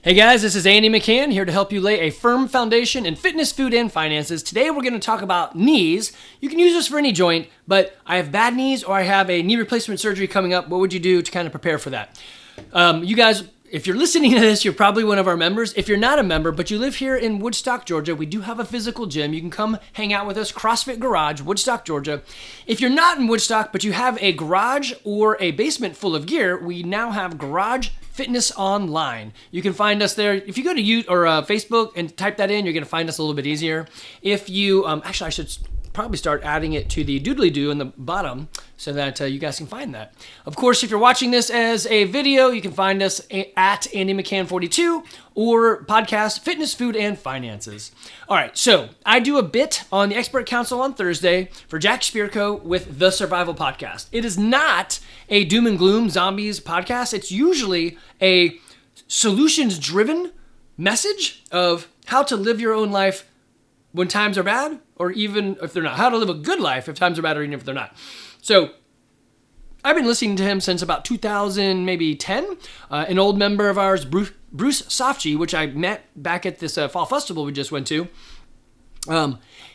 Hey guys, this is Andy McCann here to help you lay a firm foundation in fitness, food, and finances. Today we're going to talk about knees. You can use this for any joint, but I have bad knees or I have a knee replacement surgery coming up. What would you do to kind of prepare for that? You guys, if you're listening to this, you're probably one of our members. If you're not a member, but you live here in Woodstock, Georgia, we do have a physical gym. You can come hang out with us, CrossFit Garage, Woodstock, Georgia. If you're not in Woodstock, but you have a garage or a basement full of gear, we now have Garage Fitness Online. You can find us there. If you go to Facebook and type that in, you're going to find us a little bit easier. If you, actually I should probably start adding it to the doodly-doo in the bottom so that you guys can find that. Of course, if you're watching this as a video, you can find us at Andy McCann 42 or podcast Fitness, Food, and Finances. All right, so I do a bit on the Expert Council on Thursday for Jack Spirko with the Survival Podcast. It is not a doom and gloom zombies podcast. It's usually a solutions-driven message of how to live your own life when times are bad, or even if they're not. How to live a good life if times are bad, or even if they're not. So I've been listening to him since about 2000, maybe 10. An old member of ours, Bruce Sofchi, which I met back at this fall festival we just went to.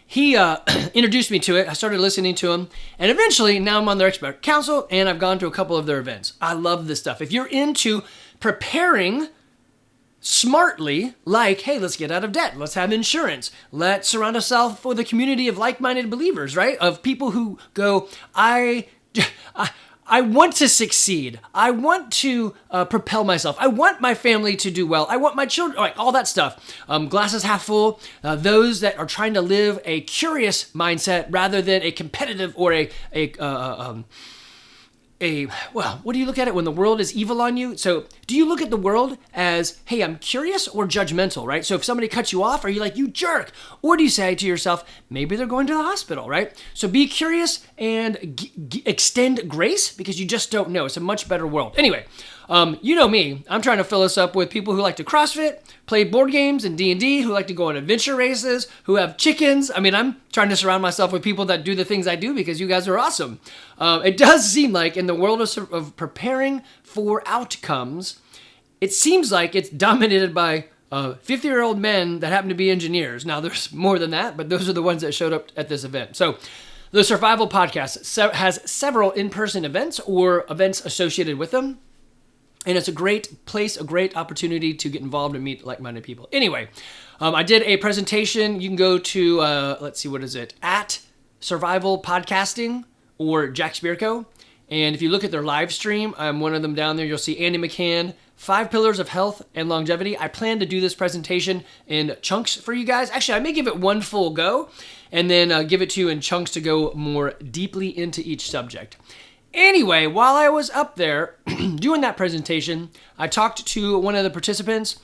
He introduced me to it. I started listening to him, and eventually now I'm on their Expert Council, and I've gone to a couple of their events. I love this stuff. If you're into preparing smartly, like, hey, let's get out of debt. Let's have insurance. Let's surround ourselves with a community of like-minded believers, right? Of people who go, I want to succeed. I want to propel myself. I want my family to do well. I want my children, like all that stuff. Glasses half full. Those that are trying to live a curious mindset rather than a competitive or well, what do you look at it when the world is evil on you? So do you look at the world as, hey, I'm curious, or judgmental, right? So if somebody cuts you off, are you like, you jerk? Or do you say to yourself, maybe they're going to the hospital, right? So be curious and extend grace, because you just don't know. It's a much better world. Anyway, you know me. I'm trying to fill us up with people who like to CrossFit, play board games and D&D, who like to go on adventure races, who have chickens. I mean, I'm trying to surround myself with people that do the ththings I do because you guys are awesome. It does seem like in the world of preparing for outcomes, it seems like it's dominated by 50-year-old men that happen to be engineers. Now, there's more than that, but those are the ones that showed up at this event. So the Survival Podcast has several in-person events or events associated with them. And it's a great place, a great opportunity to get involved and meet like-minded people. Anyway, I did a presentation. You can go to, let's see, what is it? At Survival Podcasting or Jack Spirko. And if you look at their live stream, I'm one of them down there. You'll see Andy McCann, 5 Pillars of Health and Longevity. I plan to do this presentation in chunks for you guys. Actually, I may give it one full go and then give it to you in chunks to go more deeply into each subject. Anyway, while I was up there doing that presentation, I talked to one of the participants.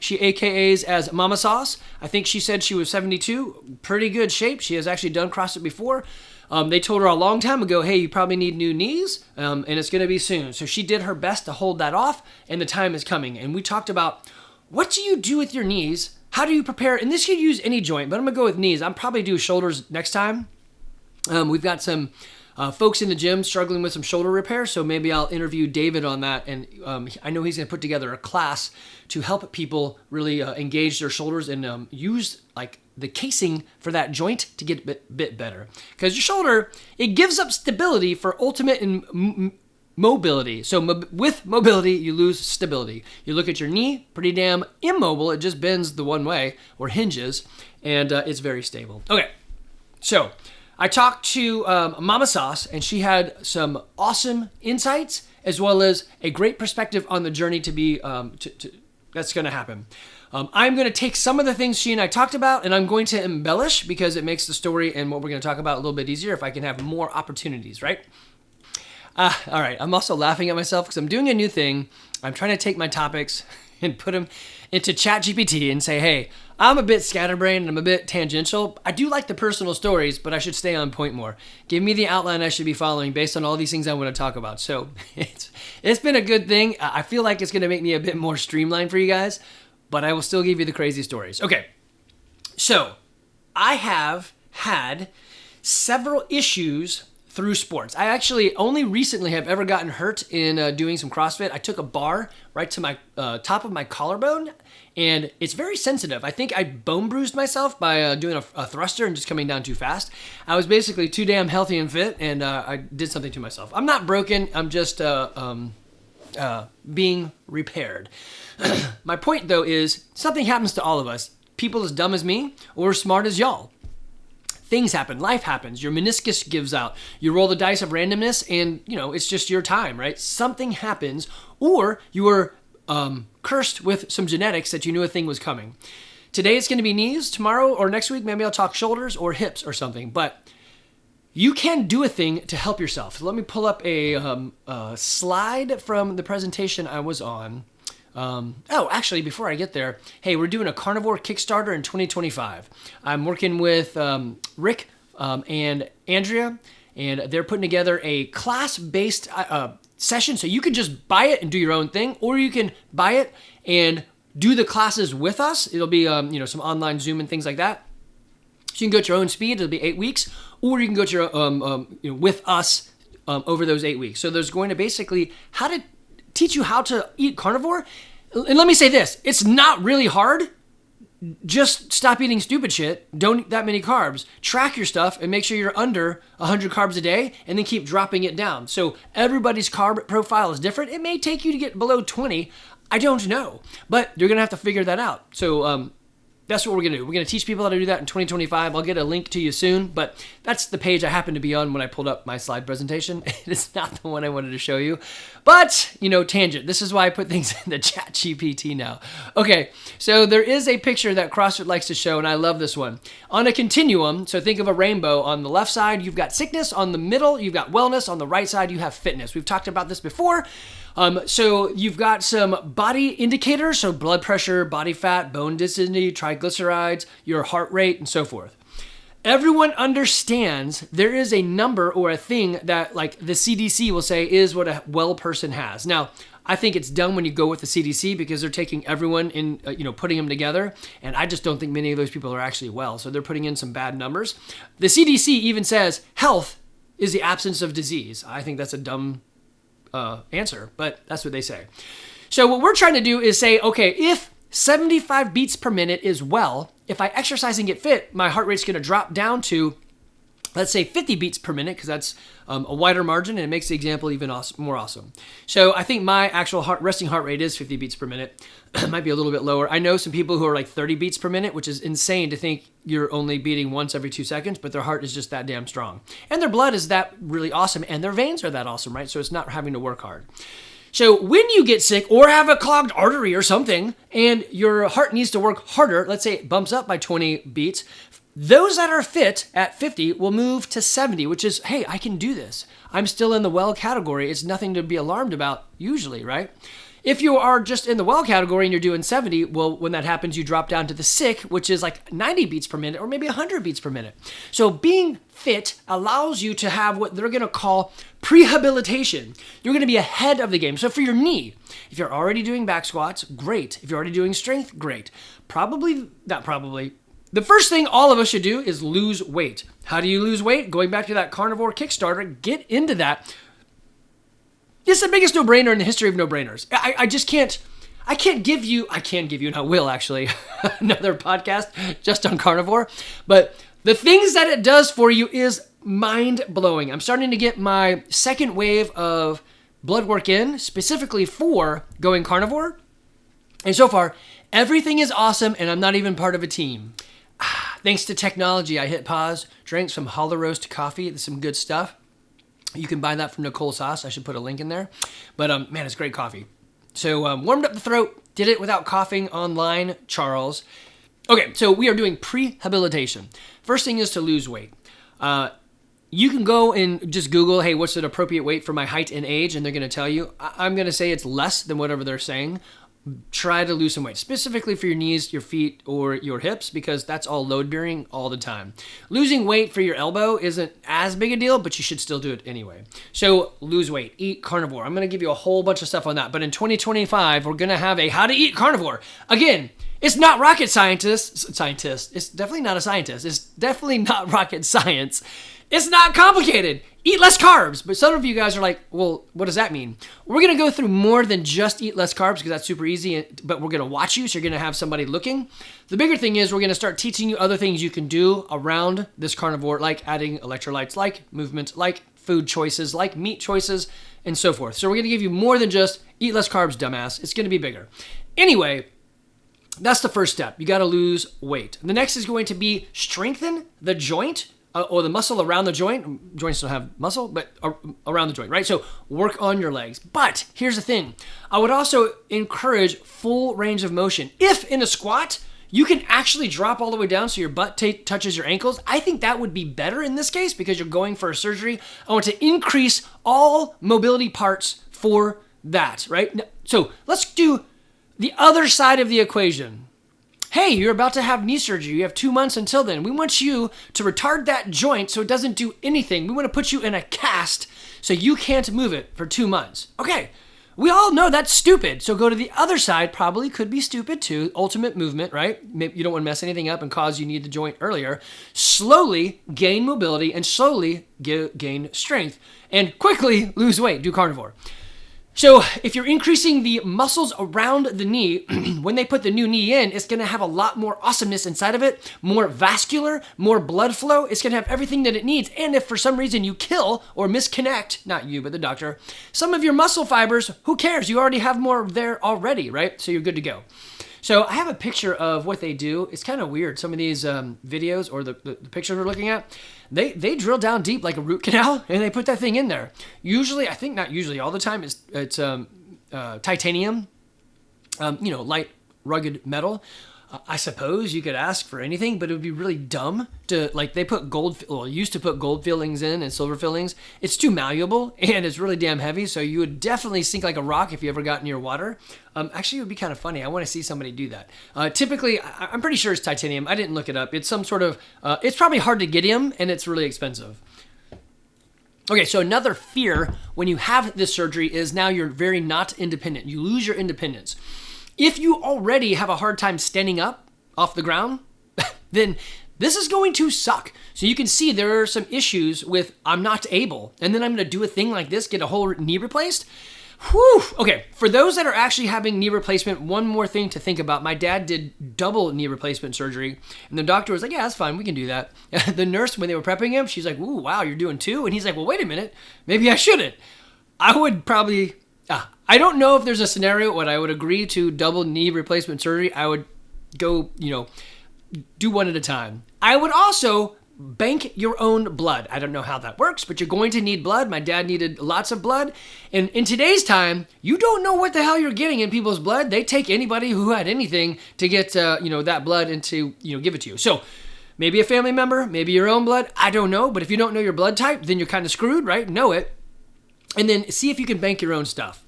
She AKAs as Mama Sauce. I think she said she was 72. Pretty good shape. She has actually done CrossFit before. They told her a long time ago, hey, you probably need new knees, and it's going to be soon. So she did her best to hold that off, and the time is coming. And we talked about, what do you do with your knees? How do you prepare? And this could use any joint, but I'm going to go with knees. I'll probably do shoulders next time. We've got some folks in the gym struggling with some shoulder repair, so maybe I'll interview David on that, and I know he's going to put together a class to help people really engage their shoulders and use like the casing for that joint to get a bit better. Because your shoulder, it gives up stability for ultimate mobility. So with mobility, you lose stability. You look at your knee, pretty damn immobile. It just bends the one way or hinges, and it's very stable. Okay, so I talked to Mama Sauce, and she had some awesome insights as well as a great perspective on the journey to be that's going to happen. I'm going to take some of the things she and I talked about, and I'm going to embellish because it makes the story and what we're going to talk about a little bit easier if I can have more opportunities, right? All right. I'm also laughing at myself because I'm doing a new thing. I'm trying to take my topics and put them into ChatGPT and say, hey, I'm a bit scatterbrained and I'm a bit tangential. I do like the personal stories, but I should stay on point more. Give me the outline I should be following based on all these things I want to talk about. So it's been a good thing. I feel like it's going to make me a bit more streamlined for you guys, but I will still give you the crazy stories. Okay, so I have had several issues through sports. I actually only recently have ever gotten hurt in doing some CrossFit. I took a bar right to my top of my collarbone, and it's very sensitive. I think I bone bruised myself by doing a thruster and just coming down too fast. I was basically too damn healthy and fit, and I did something to myself. I'm not broken. I'm just being repaired. My point, though, is something happens to all of us. People as dumb as me or as smart as y'all. Things happen. Life happens. Your meniscus gives out. You roll the dice of randomness, and, it's just your time, right? Something happens, or you were cursed with some genetics that you knew a thing was coming. Today it's going to be knees. Tomorrow or next week, maybe I'll talk shoulders or hips or something. But you can do a thing to help yourself. So let me pull up a slide from the presentation I was on. Actually, before I get there, hey, we're doing a carnivore Kickstarter in 2025. I'm working with Rick and Andrea, and they're putting together a class-based session. So you can just buy it and do your own thing, or you can buy it and do the classes with us. It'll be some online Zoom and things like that. So you can go at your own speed. It'll be 8 weeks, or you can go at your with us over those 8 weeks. So there's going to basically teach you how to eat carnivore. And let me say this, it's not really hard. Just stop eating stupid shit. Don't eat that many carbs. Track your stuff and make sure you're under 100 carbs a day, and then keep dropping it down. So everybody's carb profile is different. It may take you to get below 20. I don't know, but you're going to have to figure that out. So that's what we're going to do. We're going to teach people how to do that in 2025. I'll get a link to you soon, but that's the page I happened to be on when I pulled up my slide presentation. It's not the one I wanted to show you, but, tangent. This is why I put things in the chat GPT now. Okay, so there is a picture that CrossFit likes to show, and I love this one. On a continuum, so think of a rainbow. On the left side, you've got sickness. On the middle, you've got wellness. On the right side, you have fitness. We've talked about this before. So you've got some body indicators, so blood pressure, body fat, bone density, triglycerides, your heart rate, and so forth. Everyone understands there is a number or a thing that, like, the CDC will say is what a well person has. Now, I think it's dumb when you go with the CDC because they're taking everyone in, putting them together. And I just don't think many of those people are actually well. So they're putting in some bad numbers. The CDC even says health is the absence of disease. I think that's a dumb answer, but that's what they say. So what we're trying to do is say, okay, if 75 beats per minute is well, if I exercise and get fit, my heart rate's going to drop down to, let's say, 50 beats per minute, because that's a wider margin, and it makes the example even more awesome. So I think my actual resting heart rate is 50 beats per minute. It might be a little bit lower. I know some people who are like 30 beats per minute, which is insane to think you're only beating once every 2 seconds, but their heart is just that damn strong. And their blood is that really awesome, and their veins are that awesome, right? So it's not having to work hard. So when you get sick or have a clogged artery or something, and your heart needs to work harder, let's say it bumps up by 20 beats, those that are fit at 50 will move to 70, which is, hey, I can do this. I'm still in the well category. It's nothing to be alarmed about usually, right? If you are just in the well category and you're doing 70, well, when that happens, you drop down to the sick, which is like 90 beats per minute or maybe 100 beats per minute. So being fit allows you to have what they're going to call prehabilitation. You're going to be ahead of the game. So for your knee, if you're already doing back squats, great. If you're already doing strength, great. The first thing all of us should do is lose weight. How do you lose weight? Going back to that carnivore Kickstarter, get into that. It's the biggest no-brainer in the history of no-brainers. I can give you, and I will actually, another podcast just on carnivore. But the things that it does for you is mind-blowing. I'm starting to get my second wave of blood work in, specifically for going carnivore. And so far, everything is awesome, and I'm not even part of a team. Thanks to technology, I hit pause, drank some hollow roast coffee. There's some good stuff. You can buy that from Nicole Sauce. I should put a link in there. But man, it's great coffee. So warmed up the throat, did it without coughing online, Charles. Okay, so we are doing prehabilitation. First thing is to lose weight. You can go and just Google, hey, what's an appropriate weight for my height and age? And they're going to tell you. I'm going to say it's less than whatever they're saying. Try to lose some weight, specifically for your knees, your feet, or your hips, because that's all load bearing all the time. Losing weight for your elbow isn't as big a deal, but you should still do it anyway. So lose weight, eat carnivore. I'm going to give you a whole bunch of stuff on that. But in 2025, we're going to have a how to eat carnivore. Again, it's not rocket scientist. It's definitely not a scientist. It's definitely not rocket science. It's not complicated. Eat less carbs. But some of you guys are like, well, what does that mean? We're going to go through more than just eat less carbs because that's super easy, but we're going to watch you, so you're going to have somebody looking. The bigger thing is we're going to start teaching you other things you can do around this carnivore, like adding electrolytes, like movement, like food choices, like meat choices, and so forth. So we're going to give you more than just eat less carbs, dumbass. It's going to be bigger. Anyway, that's the first step. You got to lose weight. The next is going to be strengthen the joint or the muscle around the joint. Joints don't have muscle, but around the joint, right? So work on your legs. But here's the thing. I would also encourage full range of motion. If in a squat, you can actually drop all the way down so your butt touches your ankles, I think that would be better in this case because you're going for a surgery. I want to increase all mobility parts for that, right? So let's do the other side of the equation. Hey, you're about to have knee surgery. You have 2 months until then. We want you to retard that joint so it doesn't do anything. We want to put you in a cast so you can't move it for 2 months. Okay, we all know that's stupid. So go to the other side, probably could be stupid too. Ultimate movement, right? Maybe you don't want to mess anything up and cause you need the joint earlier. Slowly gain mobility and slowly gain strength and quickly lose weight. Do carnivore. So if you're increasing the muscles around the knee, when they put the new knee in, it's going to have a lot more awesomeness inside of it, more vascular, more blood flow. It's going to have everything that it needs. And if for some reason you kill or misconnect, not you, but the doctor, some of your muscle fibers, who cares? You already have more there already, right? So you're good to go. So I have a picture of what they do. It's kind of weird. Some of these videos or the pictures we're looking at, they drill down deep like a root canal and they put that thing in there. Usually, I think not usually, all the time, it's titanium, light, rugged metal. I suppose you could ask for anything, but it would be really dumb to, like, they put used to put gold fillings in and silver fillings. It's too malleable and it's really damn heavy, so you would definitely sink like a rock if you ever got near water. Actually, it would be kind of funny. I want to see somebody do that. Typically, I'm pretty sure it's titanium. I didn't look it up. It's some sort of, it's probably hard to get him and it's really expensive. Okay, so another fear when you have this surgery is now you're very not independent. You lose your independence. If you already have a hard time standing up off the ground, then this is going to suck. So you can see there are some issues with I'm not able, and then I'm going to do a thing like this, get a whole knee replaced. Whew. Okay, for those that are actually having knee replacement, one more thing to think about. My dad did double knee replacement surgery, and the doctor was like, yeah, that's fine, we can do that. The nurse, when they were prepping him, she's like, ooh, wow, you're doing two? And he's like, well, wait a minute, maybe I shouldn't. I would probably... I don't know if there's a scenario when I would agree to double knee replacement surgery. I would go, do one at a time. I would also bank your own blood. I don't know how that works, but you're going to need blood. My dad needed lots of blood. And in today's time, you don't know what the hell you're getting in people's blood. They take anybody who had anything to get, that blood and to, give it to you. So maybe a family member, maybe your own blood. I don't know. But if you don't know your blood type, then you're kind of screwed, right? Know it. And then see if you can bank your own stuff.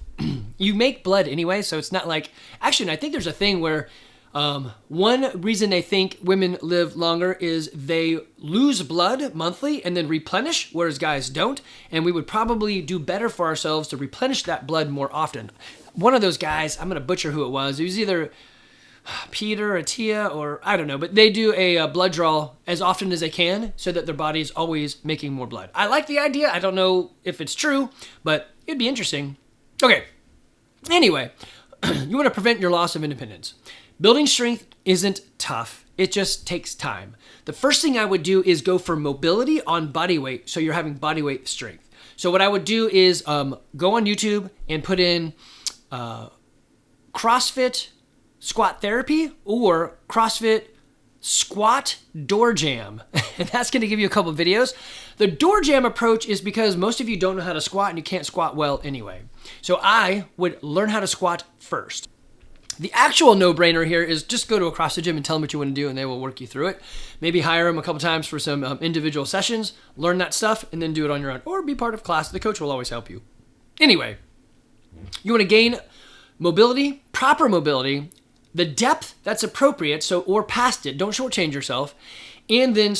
You make blood anyway, so it's not like... Actually, I think there's a thing where one reason they think women live longer is they lose blood monthly and then replenish, whereas guys don't. And we would probably do better for ourselves to replenish that blood more often. One of those guys, I'm going to butcher who it was. It was either Peter or Tia or I don't know, but they do a blood draw as often as they can so that their body is always making more blood. I like the idea. I don't know if it's true, but it'd be interesting. Okay, anyway, you want to prevent your loss of independence. Building strength isn't tough. It just takes time. The first thing I would do is go for mobility on body weight, so you're having body weight strength. So what I would do is go on YouTube and put in CrossFit squat therapy or CrossFit squat door jam. And that's going to give you a couple of videos. The door jam approach is because most of you don't know how to squat and you can't squat well anyway. So I would learn how to squat first. The actual no-brainer here is just go to a CrossFit gym and tell them what you want to do and they will work you through it. Maybe hire them a couple times for some individual sessions, learn that stuff, and then do it on your own. Or be part of class. The coach will always help you. Anyway, you want to gain mobility, proper mobility, the depth that's appropriate, or past it, don't shortchange yourself, and then,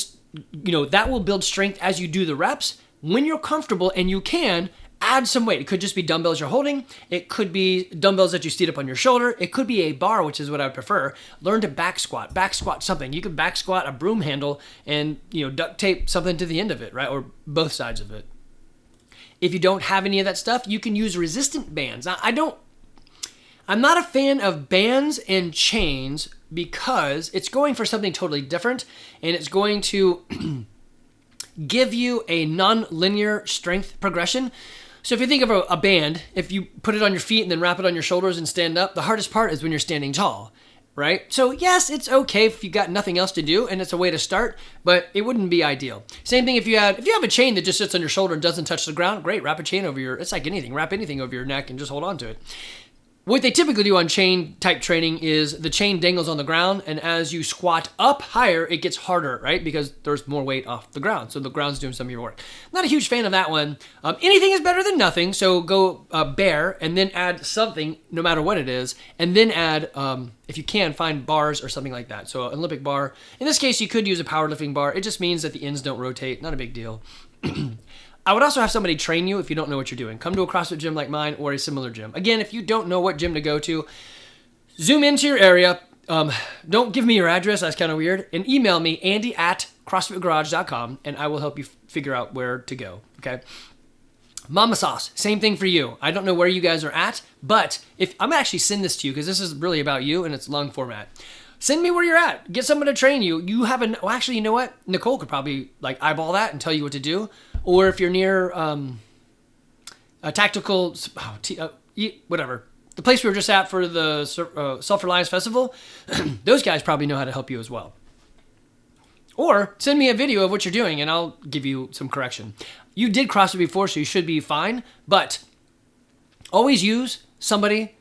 that will build strength as you do the reps. When you're comfortable and you can, add some weight. It could just be dumbbells you're holding. It could be dumbbells that you seat up on your shoulder. It could be a bar, which is what I would prefer. Learn to back squat something. You could back squat a broom handle and, duct tape something to the end of it, right? Or both sides of it. If you don't have any of that stuff, you can use resistant bands. Now, I'm not a fan of bands and chains because it's going for something totally different, and it's going to give you a non-linear strength progression. So if you think of a band, if you put it on your feet and then wrap it on your shoulders and stand up, the hardest part is when you're standing tall, right? So yes, it's okay if you got nothing else to do and it's a way to start, but it wouldn't be ideal. Same thing if you have a chain that just sits on your shoulder and doesn't touch the ground, great, wrap a chain over it's like anything, wrap anything over your neck and just hold on to it. What they typically do on chain type training is the chain dangles on the ground, and as you squat up higher, it gets harder, right? Because there's more weight off the ground. So the ground's doing some of your work. Not a huge fan of that one. Anything is better than nothing. So go bare and then add something, no matter what it is, and then add, if you can, find bars or something like that. So an Olympic bar. In this case, you could use a powerlifting bar. It just means that the ends don't rotate. Not a big deal. I would also have somebody train you if you don't know what you're doing. Come to a CrossFit gym like mine or a similar gym. Again, if you don't know what gym to go to, zoom into your area. Don't give me your address. That's kind of weird. And email me, andy@crossfitgarage.com, and I will help you figure out where to go. Okay. Mama Sauce, same thing for you. I don't know where you guys are at, but if I'm gonna actually send this to you because this is really about you and it's long format. Send me where you're at. Get someone to train you. Actually, you know what? Nicole could probably eyeball that and tell you what to do. Or if you're near a tactical, whatever, the place we were just at for the Self-Reliance Festival, those guys probably know how to help you as well. Or send me a video of what you're doing and I'll give you some correction. You did CrossFit before, so you should be fine, but always use somebody,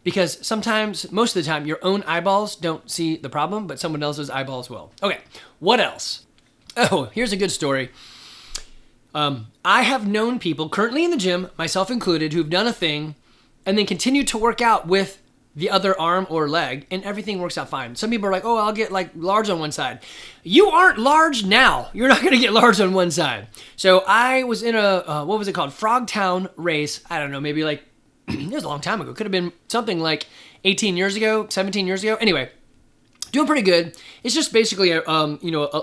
because sometimes, most of the time, your own eyeballs don't see the problem, but someone else's eyeballs will. Okay, what else? Oh, here's a good story. I have known people currently in the gym, myself included, who've done a thing and then continue to work out with the other arm or leg, and everything works out fine. Some people are like, oh, I'll get large on one side. You aren't large now. You're not going to get large on one side. So I was in a, what was it called? Frogtown race. I don't know, maybe it was a long time ago. Could have been something like 18 years ago, 17 years ago. Anyway, doing pretty good. It's just basically a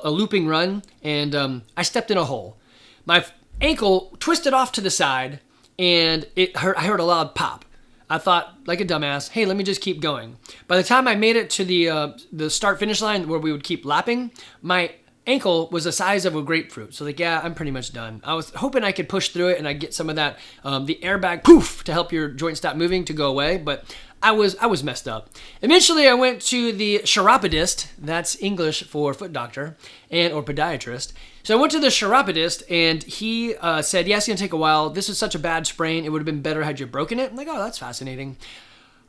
looping run, and I stepped in a hole. My ankle twisted off to the side, and it hurt. I heard a loud pop. I thought, like a dumbass, hey, let me just keep going. By the time I made it to the start-finish line where we would keep lapping, my ankle was the size of a grapefruit. So yeah, I'm pretty much done. I was hoping I could push through it and I'd get some of that, the airbag poof to help your joint stop moving to go away, but I was messed up. Eventually I went to the chiropodist, that's English for foot doctor, or podiatrist. So I went to the chiropodist and he said, yeah, it's gonna take a while. This is such a bad sprain. It would have been better had you broken it. I'm like, oh, that's fascinating.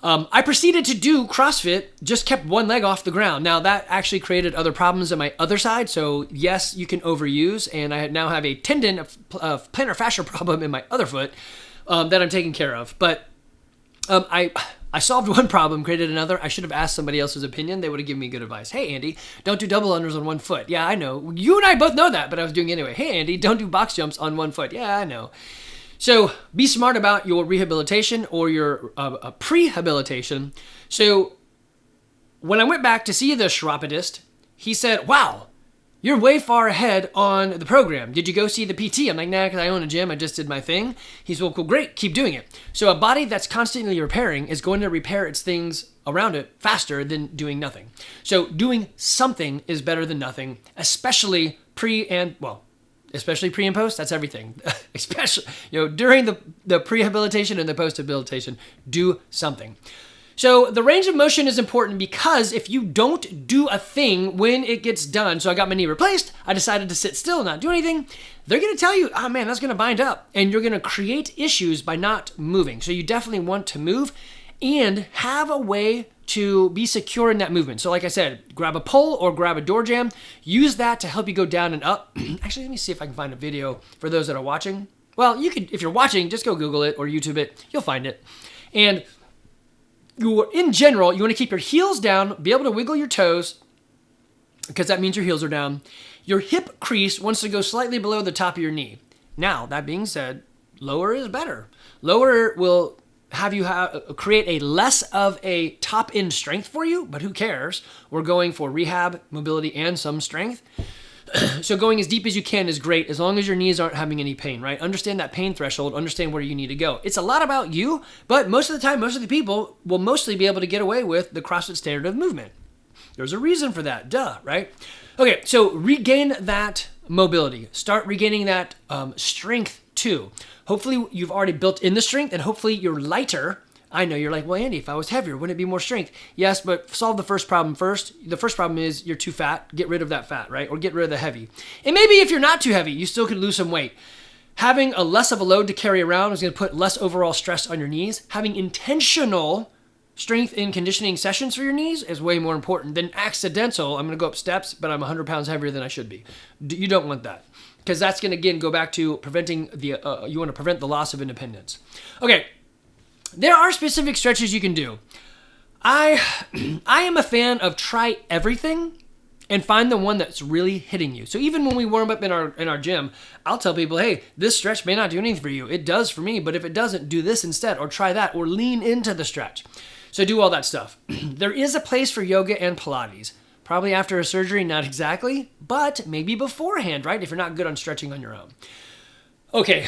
I proceeded to do CrossFit, just kept one leg off the ground. Now that actually created other problems on my other side. So yes, you can overuse, and I now have a tendon, a plantar fascia problem in my other foot that I'm taking care of. But I solved one problem, created another. I should have asked somebody else's opinion. They would have given me good advice. Hey, Andy, don't do double unders on one foot. Yeah, I know. You and I both know that, but I was doing it anyway. Hey, Andy, don't do box jumps on one foot. Yeah, I know. So be smart about your rehabilitation or your prehabilitation. So when I went back to see the chiropodist, he said, wow, you're way far ahead on the program. Did you go see the PT? I'm like, nah, because I own a gym. I just did my thing. He's, well, cool, great. Keep doing it. So a body that's constantly repairing is going to repair its things around it faster than doing nothing. So doing something is better than nothing, especially pre and post. That's everything. Especially, during the prehabilitation and the post-habilitation, do something. So the range of motion is important because if you don't do a thing when it gets done, so I got my knee replaced, I decided to sit still and not do anything, they're going to tell you, oh man, that's going to bind up, and you're going to create issues by not moving. So you definitely want to move and have a way to be secure in that movement. So like I said, grab a pole or grab a door jamb, use that to help you go down and up. Actually, let me see if I can find a video for those that are watching. Well, you could, if you're watching, just go Google it or YouTube it, you'll find it. And in general, you want to keep your heels down, be able to wiggle your toes, because that means your heels are down. Your hip crease wants to go slightly below the top of your knee. Now, that being said, lower is better. Lower will have you create a less of a top end strength for you, but who cares? We're going for rehab, mobility, and some strength. So going as deep as you can is great as long as your knees aren't having any pain, right? Understand that pain threshold, understand where you need to go. It's a lot about you, but most of the time, most of the people will mostly be able to get away with the CrossFit standard of movement. There's a reason for that, duh, right? Okay, so regain that mobility. Start regaining that strength too. Hopefully you've already built in the strength and hopefully you're lighter. I know you're like, well, Andy, if I was heavier, wouldn't it be more strength? Yes, but solve the first problem first. The first problem is you're too fat. Get rid of that fat, right? Or get rid of the heavy. And maybe if you're not too heavy, you still could lose some weight. Having a less of a load to carry around is going to put less overall stress on your knees. Having intentional strength and conditioning sessions for your knees is way more important than accidental. I'm going to go up steps, but I'm 100 pounds heavier than I should be. You don't want that. Because that's going to, again, go back to preventing you want to prevent the loss of independence. Okay. There are specific stretches you can do. I am a fan of try everything and find the one that's really hitting you. So even when we warm up in our gym, I'll tell people, hey, this stretch may not do anything for you. It does for me, but if it doesn't, do this instead, or try that, or lean into the stretch. So do all that stuff. There is a place for yoga and Pilates. Probably after a surgery, not exactly, but maybe beforehand, right? If you're not good on stretching on your own. Okay.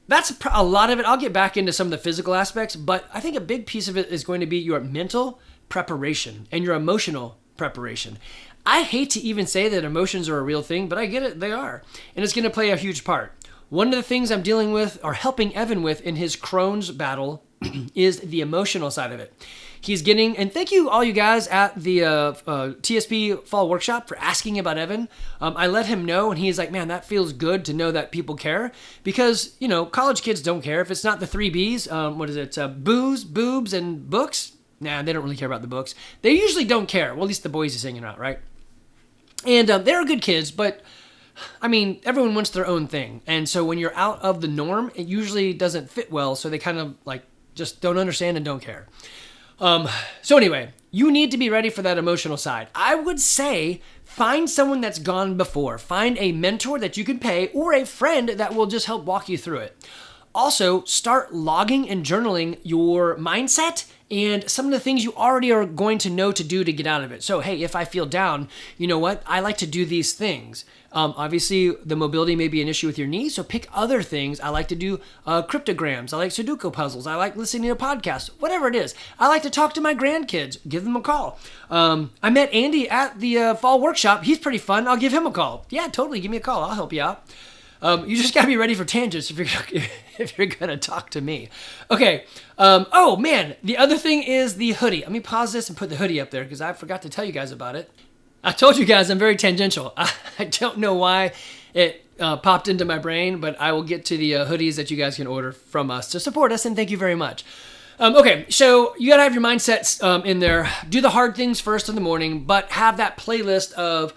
That's a lot of it. I'll get back into some of the physical aspects, but I think a big piece of it is going to be your mental preparation and your emotional preparation. I hate to even say that emotions are a real thing, but I get it, they are. And it's going to play a huge part. One of the things I'm dealing with or helping Evan with in his Crohn's battle is the emotional side of it. He's getting, and thank you all you guys at the TSP Fall Workshop for asking about Evan. I let him know, and he's like, man, that feels good to know that people care. Because, college kids don't care. If it's not the 3 Bs, what is it? Booze, boobs, and books? Nah, they don't really care about the books. They usually don't care. Well, at least the boys is hanging out, right? And they're good kids, but everyone wants their own thing. And so when you're out of the norm, it usually doesn't fit well. So they kind of just don't understand and don't care. So anyway, you need to be ready for that emotional side. I would say find someone that's gone before. Find a mentor that you can pay or a friend that will just help walk you through it. Also, start logging and journaling your mindset and some of the things you already are going to know to do to get out of it. So, hey, if I feel down, you know what? I like to do these things. Obviously, the mobility may be an issue with your knees, so pick other things. I like to do cryptograms. I like Sudoku puzzles. I like listening to podcasts, whatever it is. I like to talk to my grandkids. Give them a call. I met Andy at the Fall Workshop. He's pretty fun. I'll give him a call. Yeah, totally. Give me a call. I'll help you out. You just gotta be ready for tangents if you're gonna talk to me. Okay. Oh man, the other thing is the hoodie. Let me pause this and put the hoodie up there because I forgot to tell you guys about it. I told you guys I'm very tangential. I don't know why it popped into my brain, but I will get to the hoodies that you guys can order from us to support us, and thank you very much. Okay, so you gotta have your mindsets in there. Do the hard things first in the morning, but have that playlist of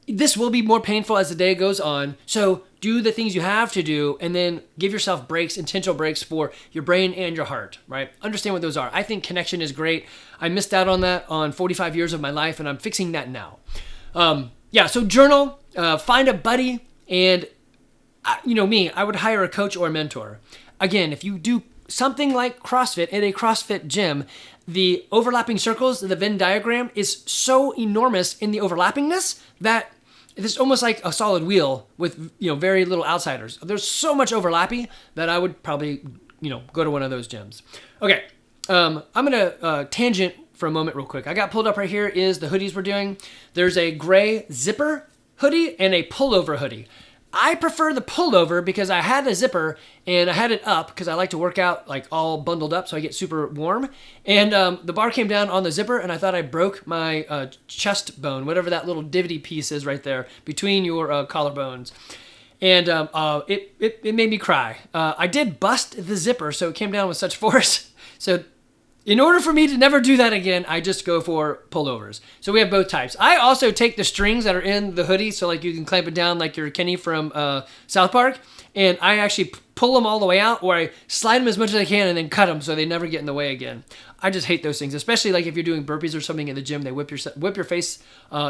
this will be more painful as the day goes on. So do the things you have to do and then give yourself breaks, intentional breaks for your brain and your heart, right? Understand what those are. I think connection is great. I missed out on that on 45 years of my life and I'm fixing that now. So journal, find a buddy, and me, I would hire a coach or a mentor. Again, if you do something like CrossFit at a CrossFit gym, the overlapping circles, the Venn diagram is so enormous in the overlappingness that it's almost like a solid wheel with, very little outsiders. There's so much overlapping that I would probably, go to one of those gyms. Okay. I'm going to tangent for a moment real quick. I got pulled up right here is the hoodies we're doing. There's a gray zipper hoodie and a pullover hoodie. I prefer the pullover because I had a zipper and I had it up because I like to work out all bundled up so I get super warm. And the bar came down on the zipper and I thought I broke my chest bone, whatever that little divot piece is right there between your collarbones. And it made me cry. I did bust the zipper, so it came down with such force. So in order for me to never do that again, I just go for pullovers. So we have both types. I also take the strings that are in the hoodie, so you can clamp it down like you're Kenny from South Park, and I actually pull them all the way out, or I slide them as much as I can and then cut them so they never get in the way again. I just hate those things, especially like if you're doing burpees or something in the gym, they whip your face,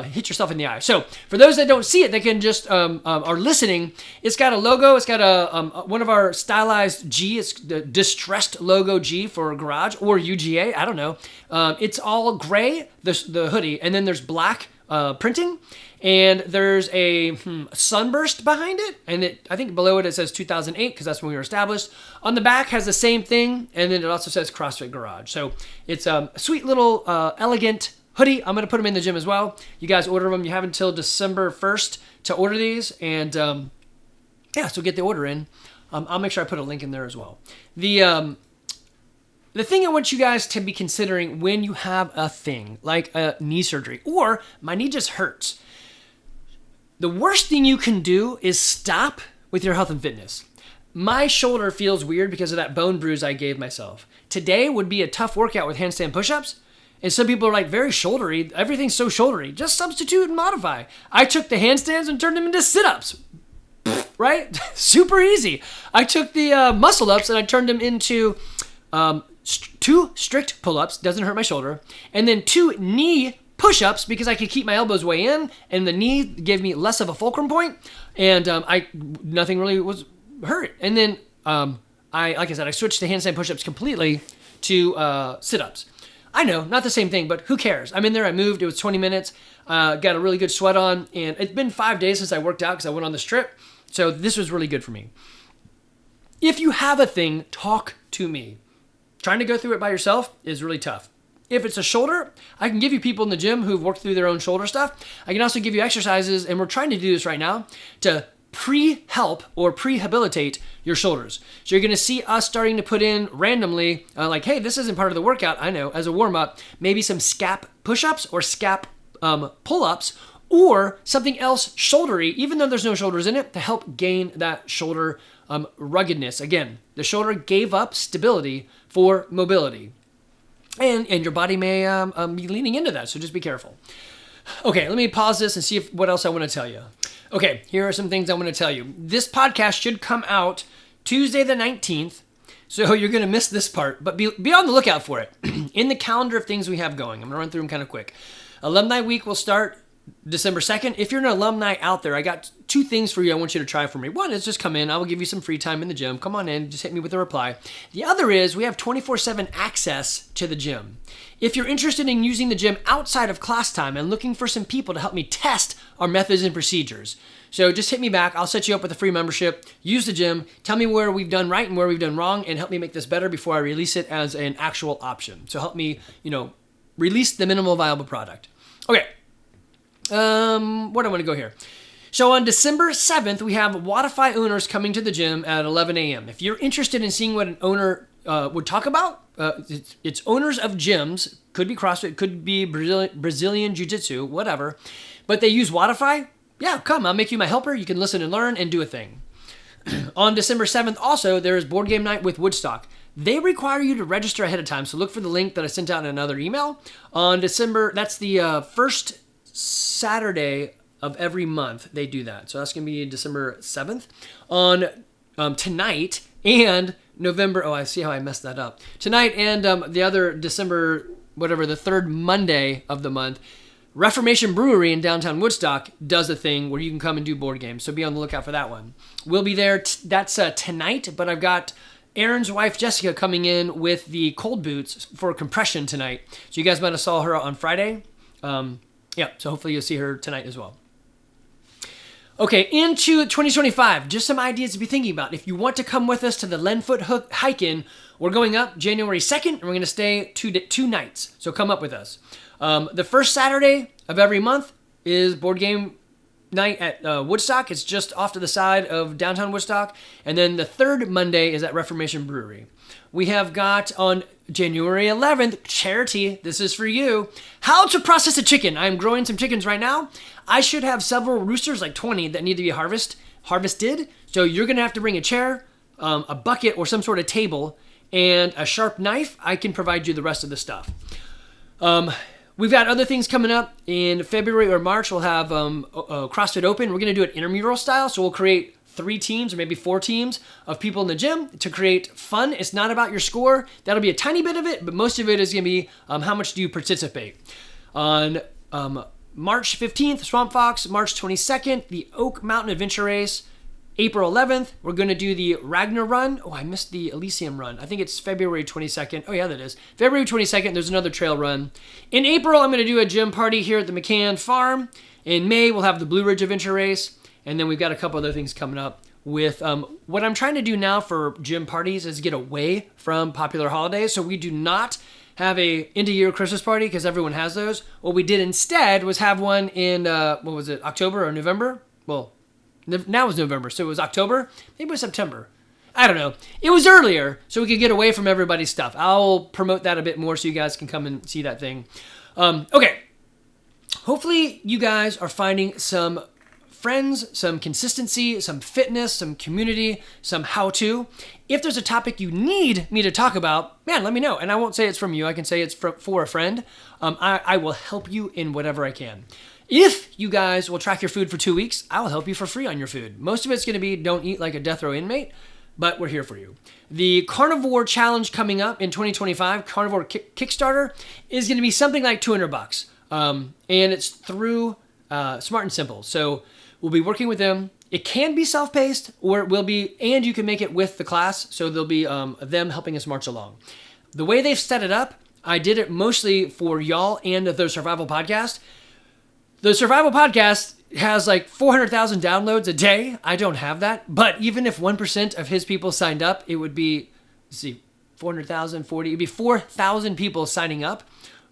hit yourself in the eye. So for those that don't see it, they can just are listening. It's got a logo. It's got a one of our stylized G. It's the distressed logo G for garage or UGA. I don't know. It's all gray, the hoodie, and then there's black printing. And there's a sunburst behind it. And I think below it says 2008 because that's when we were established. On the back has the same thing. And then it also says CrossFit Garage. So it's a sweet little elegant hoodie. I'm going to put them in the gym as well. You guys order them. You have until December 1st to order these. And so get the order in. I'll make sure I put a link in there as well. The thing I want you guys to be considering when you have a thing like a knee surgery or my knee just hurts. The worst thing you can do is stop with your health and fitness. My shoulder feels weird because of that bone bruise I gave myself. Today would be a tough workout with handstand push-ups. And some people are like, very shouldery. Everything's so shouldery. Just substitute and modify. I took the handstands and turned them into sit-ups. Right? Super easy. I took the muscle-ups and I turned them into 2 strict pull-ups. Doesn't hurt my shoulder. And then 2 knee push-ups because I could keep my elbows way in and the knee gave me less of a fulcrum point and nothing really was hurt. And then like I said, I switched to handstand push-ups completely to sit-ups. I know, not the same thing, but who cares? I'm in there, I moved, it was 20 minutes, got a really good sweat on, and it's been 5 days since I worked out because I went on this trip, so this was really good for me. If you have a thing, talk to me. Trying to go through it by yourself is really tough. If it's a shoulder, I can give you people in the gym who've worked through their own shoulder stuff. I can also give you exercises, and we're trying to do this right now, to pre-help or prehabilitate your shoulders. So you're going to see us starting to put in randomly, like, hey, this isn't part of the workout, I know, as a warm-up, maybe some scap push-ups or scap pull-ups, or something else shouldery, even though there's no shoulders in it, to help gain that shoulder ruggedness. Again, the shoulder gave up stability for mobility. And your body may be leaning into that, so just be careful. Okay, let me pause this and see what else I want to tell you. Okay, here are some things I want to tell you. This podcast should come out Tuesday the 19th, so you're going to miss this part, but be on the lookout for it. In the calendar of things we have going, I'm going to run through them kind of quick. Alumni Week will start December 2nd. If you're an alumni out there, I got 2 things for you I want you to try for me. One is just come in. I will give you some free time in the gym. Come on in. Just hit me with a reply. The other is we have 24/7 access to the gym. If you're interested in using the gym outside of class time and looking for some people to help me test our methods and procedures, so just hit me back. I'll set you up with a free membership. Use the gym. Tell me where we've done right and where we've done wrong and help me make this better before I release it as an actual option. So help me, release the minimal viable product. Okay. Where do I want to go here? So on December 7th, we have Wodify owners coming to the gym at 11 a.m. If you're interested in seeing what an owner would talk about, it's owners of gyms, could be CrossFit, could be Brazilian Jiu-Jitsu, whatever, but they use Wodify. Yeah, come, I'll make you my helper. You can listen and learn and do a thing. On December 7th, also, there is board game night with Woodstock. They require you to register ahead of time, so look for the link that I sent out in another email. On December, that's the first Saturday of every month they do that. So that's going to be December 7th. On tonight and November, I see how I messed that up. Tonight and the other December, whatever, the 3rd Monday of the month, Reformation Brewery in downtown Woodstock does a thing where you can come and do board games. So be on the lookout for that one. We'll be there. That's tonight, but I've got Aaron's wife, Jessica, coming in with the cold boots for compression tonight. So you guys might have saw her on Friday. So hopefully you'll see her tonight as well. Okay, into 2025, just some ideas to be thinking about. If you want to come with us to the Lenfoot Hike-In, we're going up January 2nd, and we're going to stay 2 nights. So come up with us. The first Saturday of every month is board game night at Woodstock. It's just off to the side of downtown Woodstock. And then the 3rd Monday is at Reformation Brewery. We have got on January 11th, charity, this is for you, how to process a chicken. I'm growing some chickens right now. I should have several roosters, like 20, that need to be harvested. So you're going to have to bring a chair, a bucket, or some sort of table, and a sharp knife. I can provide you the rest of the stuff. We've got other things coming up. In February or March, we'll have CrossFit Open. We're going to do it intramural style, so we'll create 3 teams or maybe 4 teams of people in the gym to create fun. It's not about your score. That'll be a tiny bit of it, but most of it is going to be how much do you participate. On March 15th, Swamp Fox. March 22nd, the Oak Mountain Adventure Race. April 11th, we're going to do the Ragnar Run. Oh, I missed the Elysium Run. I think it's February 22nd. Oh, yeah, that is. February 22nd, there's another trail run. In April, I'm going to do a gym party here at the McCann Farm. In May, we'll have the Blue Ridge Adventure Race. And then we've got a couple other things coming up with what I'm trying to do now for gym parties is get away from popular holidays. So we do not have a end-of-year Christmas party because everyone has those. What we did instead was have one in, October or November? Well, now it's November, so it was October. Maybe it was September. I don't know. It was earlier, so we could get away from everybody's stuff. I'll promote that a bit more so you guys can come and see that thing. Okay. Hopefully you guys are finding some friends, some consistency, some fitness, some community, some how-to. If there's a topic you need me to talk about, man, let me know. And I won't say it's from you. I can say it's for a friend. I will help you in whatever I can. If you guys will track your food for 2 weeks, I will help you for free on your food. Most of it's going to be don't eat like a death row inmate, but we're here for you. The Carnivore Challenge coming up in 2025, Carnivore Kickstarter, is going to be something like $200. And it's through Smart and Simple. So we'll be working with them. It can be self-paced, or it will be, and you can make it with the class. So there'll be them helping us march along. The way they've set it up, I did it mostly for y'all and the Survival Podcast. The Survival Podcast has like 400,000 downloads a day. I don't have that. But even if 1% of his people signed up, it would be, 400,000, 40, it'd be 4,000 people signing up,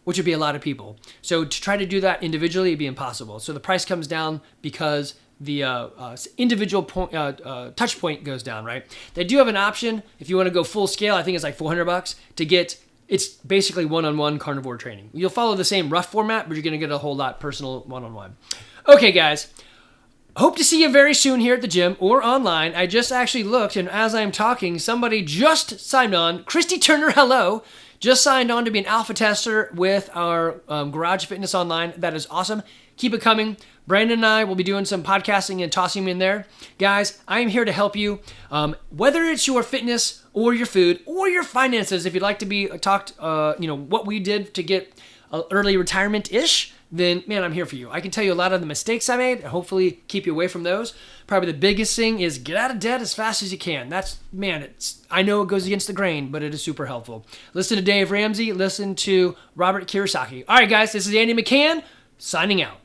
which would be a lot of people. So to try to do that individually, it'd be impossible. So the price comes down because the individual touch point goes down, right? They do have an option. If you want to go full scale, I think it's like $400 to get. It's basically one-on-one carnivore training. You'll follow the same rough format, but you're going to get a whole lot personal one-on-one. Okay, guys. Hope to see you very soon here at the gym or online. I just actually looked, and as I'm talking, somebody just signed on. Christy Turner, hello. Just signed on to be an alpha tester with our Garage Fitness Online. That is awesome. Keep it coming. Brandon and I will be doing some podcasting and tossing them in there. Guys, I am here to help you. Whether it's your fitness or your food or your finances, if you'd like to be talked, what we did to get early retirement-ish, then, man, I'm here for you. I can tell you a lot of the mistakes I made and hopefully keep you away from those. Probably the biggest thing is get out of debt as fast as you can. I know it goes against the grain, but it is super helpful. Listen to Dave Ramsey. Listen to Robert Kiyosaki. All right, guys, this is Andy McCann signing out.